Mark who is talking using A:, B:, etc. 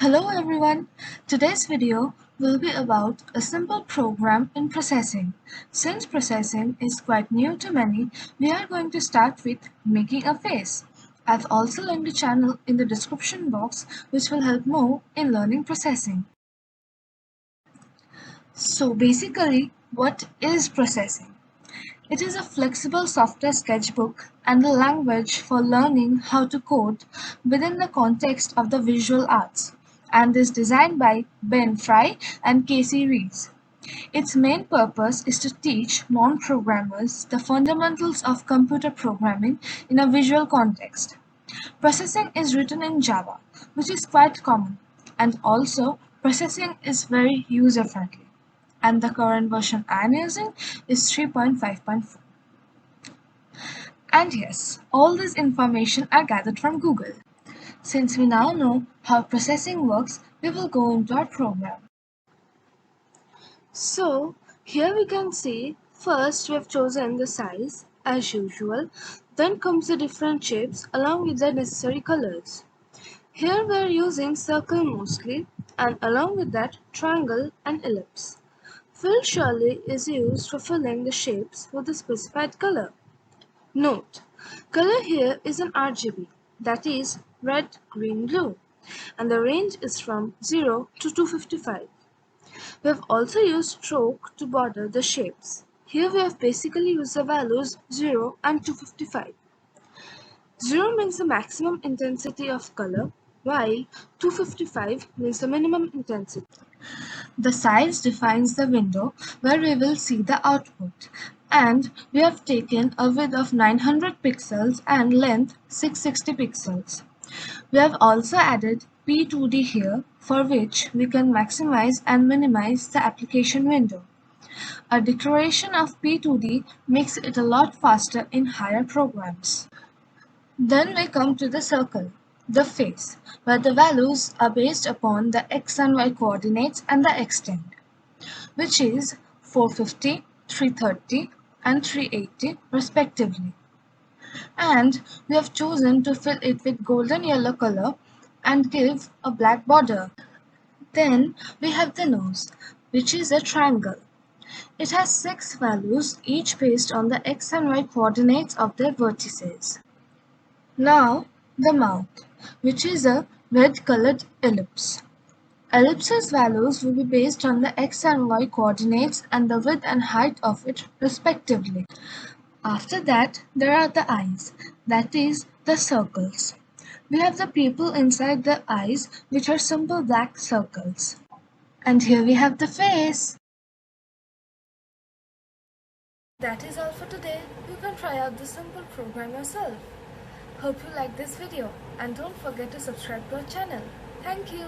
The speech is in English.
A: Hello everyone. Today's video will be about a simple program in processing. Since processing is quite new to many, we are going to start with making a face. I've also linked a channel in the description box which will help more in learning processing. So basically, what is processing? It is a flexible software sketchbook and a language for learning how to code within the context of the visual arts, and is designed by Ben Fry and Casey Rees. Its main purpose is to teach non-programmers the fundamentals of computer programming in a visual context. Processing is written in Java, which is quite common, and also processing is very user-friendly. And the current version I'm using is 3.5.4. And yes, all this information I gathered from Google. Since we now know how processing works, we will go into our program. So, here we can see, first we have chosen the size as usual, then comes the different shapes along with the necessary colors. Here we are using circle mostly, and along with that triangle and ellipse. Fill surely is used for filling the shapes with a specified color. Note, color here is an RGB, that is red, green, blue, and the range is from 0 to 255. We have also used stroke to border the shapes. Here we have basically used the values 0 and 255. 0 means the maximum intensity of color, while 255 means the minimum intensity. The size defines the window where we will see the output, and we have taken a width of 900 pixels and length 660 pixels. We have also added P2D here, for which we can maximize and minimize the application window. A declaration of P2D makes it a lot faster in higher programs. Then we come to the circle, the face, where the values are based upon the x and y coordinates and the extent, which is 450, 330 and 380 respectively. And we have chosen to fill it with golden yellow color and give a black border. Then we have the nose, which is a triangle. It has 6 values, each based on the x and y coordinates of their vertices. Now, the mouth, which is a red-colored ellipse. Ellipse's values will be based on the x and y coordinates and the width and height of it respectively. After that, there are the eyes, that is, the circles. We have the pupil inside the eyes, which are simple black circles. And here we have the face. That is all for today. You can try out the simple program yourself. Hope you like this video and don't forget to subscribe to our channel. Thank you.